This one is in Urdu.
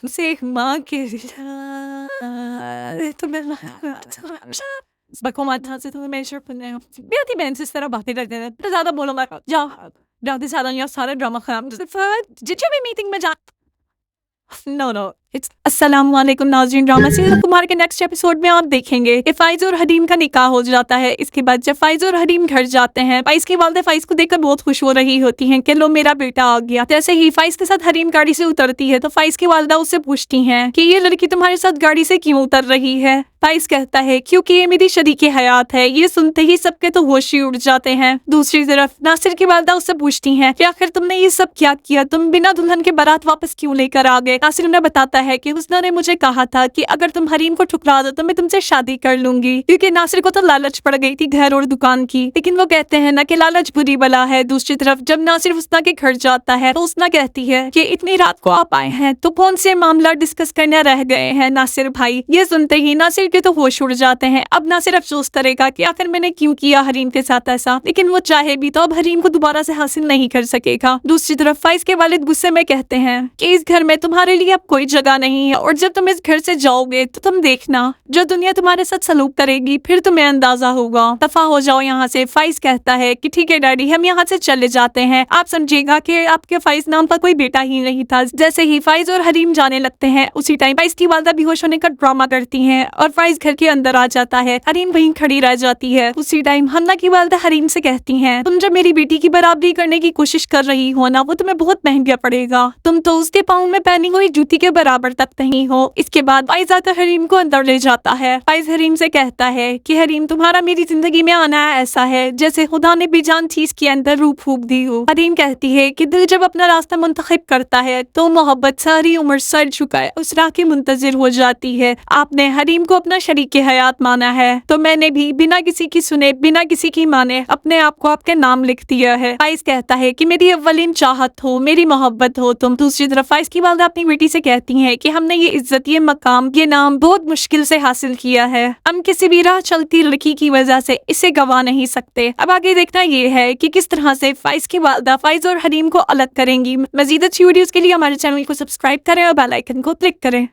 سے ماں کے بکومات سے تمہیں میشر پنے بیاتی بہن سے اس طرح باتیں کرتے ہیں تو زیادہ بولو مت جاؤ زیادہ زیادہ یا سارا ڈرامہ خراب جتنے بھی میٹنگ میں جا نو السلام علیکم ناظرین، ڈرامہ سیریل کمار کے نیکسٹ ایپیسوڈ میں آپ دیکھیں گے کہ فائز اور حدیم کا نکاح ہو جاتا ہے۔ اس کے بعد جب فائز اور حدیم گھر جاتے ہیں، فائز کی والدہ فائز کو دیکھ کر بہت خوش ہو رہی ہوتی ہیں کہ لو میرا بیٹا آ گیا۔ جیسے ہی فائز کے ساتھ حدیم گاڑی سے اترتی ہے تو فائز کی والدہ اس سے پوچھتی ہیں کہ یہ لڑکی تمہارے ساتھ گاڑی سے کیوں اتر رہی ہے؟ فائز کہتا ہے کیونکہ یہ میری شریک حیات ہے۔ یہ سنتے ہی سب کے تو ہوش ہی اڑ جاتے ہیں۔ دوسری طرف ناصر کی والدہ اس سے پوچھتی ہیں کہ آخر تم نے یہ سب کیا کیا، تم بنا دلہن کے بارات واپس کیوں لے کر آ گئے؟ ناصر انہیں بتاتا ہے کہ حسنہ نے مجھے کہا تھا کہ اگر تم حریم کو ٹھکرا دو تو میں تم سے شادی کر لوں گی، کیونکہ ناصر کو تو لالچ پڑ گئی تھی گھر اور دکان کی، لیکن وہ کہتے ہیں نا کہ لالچ بری بلا ہے۔ دوسری طرف جب ناصر حسنہ کے گھر جاتا ہے تو حسنہ کہتی ہے کہ اتنی رات کو آپ آئے ہیں تو کون سے معاملہ ڈسکس کرنے رہ گئے ہیں ناصر بھائی؟ یہ سنتے ہی ناصر کے تو ہوش اڑ جاتے ہیں۔ اب ناصر افسوس کرے گا کہ آخر میں نے کیوں کیا حریم کے ساتھ ایسا، لیکن وہ چاہے بھی تو اب حریم کو دوبارہ سے حاصل نہیں کر سکے گا۔ دوسری طرف فائز کے والد غصے میں کہتے ہیں کہ اس گھر میں تمہارے لیے اب کوئی جگہ نہیں ہے، اور جب تم اس گھر سے جاؤ گے تو تم دیکھنا جو دنیا تمہارے ساتھ سلوک کرے گی پھر تمہیں اندازہ ہوگا، دفع ہو جاؤ یہاں سے۔ فائز کہتا ہے کہ ٹھیک ہے ڈیڈی، ہم یہاں سے چلے جاتے ہیں، آپ سمجھے گا کہ آپ کے فائز نام پر کوئی بیٹا ہی نہیں تھا۔ جیسے ہی فائز اور حریم جانے لگتے ہیں اسی ٹائم فائز کی والدہ بے ہوش ہونے کا ڈرامہ کرتی ہیں اور فائز گھر کے اندر آ جاتا ہے۔ حریم وہیں کھڑی رہ جاتی ہے۔ اسی ٹائم حمنہ کی والدہ حریم سے کہتی ہیں تم جب میری بیٹی کی برابری کرنے کی کوشش کر رہی ہو نا، وہ تمہیں بہت مہنگا پڑے گا، تم تو اس کے پاؤں میں پہنی ہوئی جوتی کے برابر تک نہیں ہو۔ اس کے بعد فائز آ کر حریم کو اندر لے جاتا ہے۔ فائز حریم سے کہتا ہے کہ حریم تمہارا میری زندگی میں آنا ایسا ہے جیسے خدا نے بے جان چیز کے اندر روح پھونک دی ہو۔ حریم کہتی ہے کہ دل جب اپنا راستہ منتخب کرتا ہے تو محبت ساری عمر سر جھکائے اس راہ کی منتظر ہو جاتی ہے۔ آپ نے حریم کو اپنا شریک حیات مانا ہے تو میں نے بھی بنا کسی کی سنے بنا کسی کی مانے اپنے آپ کو آپ کے نام لکھ دیا ہے۔ فائز کہتا ہے کہ میری اولین چاہت ہو، میری محبت ہو تم۔ دوسری طرف فائز کی والدہ اپنی بیٹی سے کہتی ہیں کہ ہم نے یہ عزت، یہ مقام، یہ نام بہت مشکل سے حاصل کیا ہے، ہم کسی بھی راہ چلتی لڑکی کی وجہ سے اسے گوا نہیں سکتے۔ اب آگے دیکھنا یہ ہے کہ کس طرح سے فائز کی والدہ فائز اور حریم کو الگ کریں گی۔ مزید اچھی ویڈیوز کے لیے ہمارے چینل کو سبسکرائب کریں اور بیل آئیکن کو کلک کریں۔